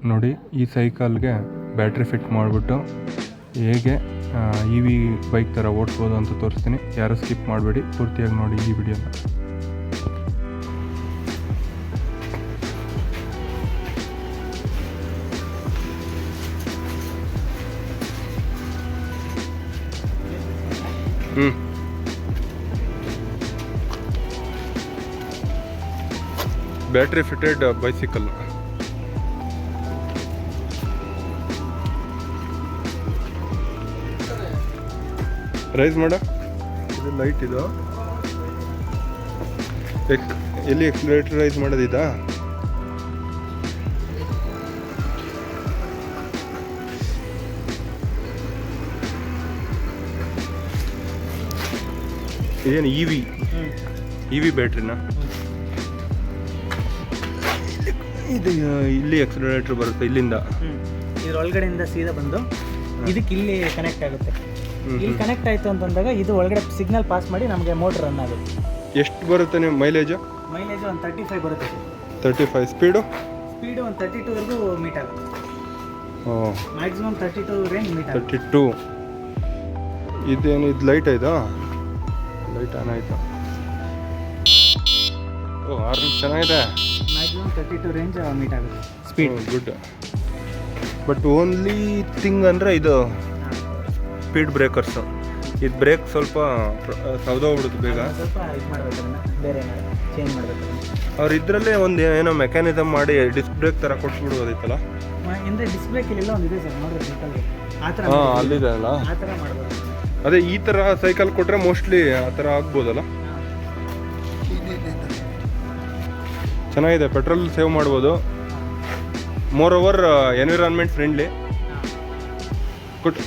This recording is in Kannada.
ನೋಡಿ ಈ ಸೈಕಲ್ಗೆ ಬ್ಯಾಟ್ರಿ ಫಿಟ್ ಮಾಡಿಬಿಟ್ಟು ಹೇಗೆ ಇ ವಿ ಬೈಕ್ ಥರ ಓಡಿಸ್ಬೋದು ಅಂತ ತೋರಿಸ್ತೀನಿ. ಯಾರು ಸ್ಕಿಪ್ ಮಾಡಬೇಡಿ, ಪೂರ್ತಿಯಾಗಿ ನೋಡಿ ಈ ವಿಡಿಯೋನ. Battery fitted bicycle. ರೈಸ್ ಮಾಡ, ಇದು ಲೈಟ್, ಇದು ಎಲ್ಲಿ ಎಕ್ಸಲರೇಟರ್ ರೈಸ್ ಮಾಡೋದಿದಾ? ಇದೇನು ಇ ವಿ ಬ್ಯಾಟ್ರಿನ? ಇದು ಇಲ್ಲಿ ಎಕ್ಸಲರೇಟರ್ ಬರುತ್ತೆ ಇಲ್ಲಿಂದ, ಇದ್ರೊಳಗಡೆಯಿಂದ ಸೀದಾ ಬಂದು ಇದಕ್ಕೆ ಇಲ್ಲಿ ಕನೆಕ್ಟ್ ಆಗುತ್ತೆ. ಇಲ್ಲಿ ಕನೆಕ್ಟ್ ಆಯಿತು ಅಂತಂದಾಗ ಇದು ಒಳಗಡೆ ಸಿಗ್ನಲ್ ಪಾಸ್ ಮಾಡಿ ನಮಗೆ ಮೋಟರ್ ರನ್ ಆಗುತ್ತೆ. ಎಷ್ಟು ಬರುತ್ತೆ ನೀವು ಮೈಲೇಜು? ಮೈಲೇಜ್ ಒಂದು 35 ಬರುತ್ತೆ. 35. ಸ್ಪೀಡು ಒಂದು 32ವರೆಗೂ ಮೀಟ್ ಆಗುತ್ತೆ. ಮ್ಯಾಕ್ಸಿಮಮ್ 32 ರೇಂಜ್ ಮೀಟ್ ಆಗುತ್ತೆ. 32. ಇದೇನು ಇದು ಲೈಟ್ ಆಯ್ತಾ? ಲೈಟ್ ಆನ್ ಆಯ್ತಾ? ಆರ್ನ್ ಚೆನ್ನಾಗಿದೆ. ಮ್ಯಾಕ್ಸಿಮಮ್ 32 ರೇಂಜ್ ಮೀಟ್ ಆಗುತ್ತೆ speed. Good. But only thing ಅಂದರೆ ಇದು ಸ್ಪೀಡ್ ಬ್ರೇಕರ್ಸು. ಇದು ಬ್ರೇಕ್ ಸ್ವಲ್ಪ ಸೌದೋಗ್ಬಿಡುತ್ತೆ ಬೇಗ. ಸ್ವಲ್ಪ ಇದು ಮಾಡಬೇಕು, ಬೇರೆ ಚೇಂಜ್ ಮಾಡಬೇಕು. ಅವ್ರು ಇದರಲ್ಲೇ ಒಂದು ಏನೋ ಮೆಕ್ಯಾನಿಸಮ್ ಮಾಡಿ ಡಿಸ್ಕ್ ಬ್ರೇಕ್ ಥರ ಕೊಟ್ಬಿಡ್ಬೋದಿತ್ತಲ್ಲ. ಅಂದರೆ ಡಿಸ್ಕ್ ಬ್ರೇಕ್ ಇಲ್ಲೆಲ್ಲ ಒಂದು ಇದೆ ಸರ್, ನೋಡಿದ್ರೆ ಸೈಕಲ್ಗೆ ಆ ಥರ. ಅಲ್ಲಿದೆ ಅಲ್ಲ, ಆ ಥರ ಮಾಡ್ಬೋದು. ಅದೇ ಈ ಥರ ಸೈಕಲ್ ಕೊಟ್ಟರೆ ಮೋಸ್ಟ್ಲಿ ಆ ಥರ ಆಗ್ಬೋದಲ್ಲ. ಚೆನ್ನಾಗಿದೆ, ಪೆಟ್ರೋಲ್ ಸೇವ್ ಮಾಡ್ಬೋದು. More over environment friendly. Good.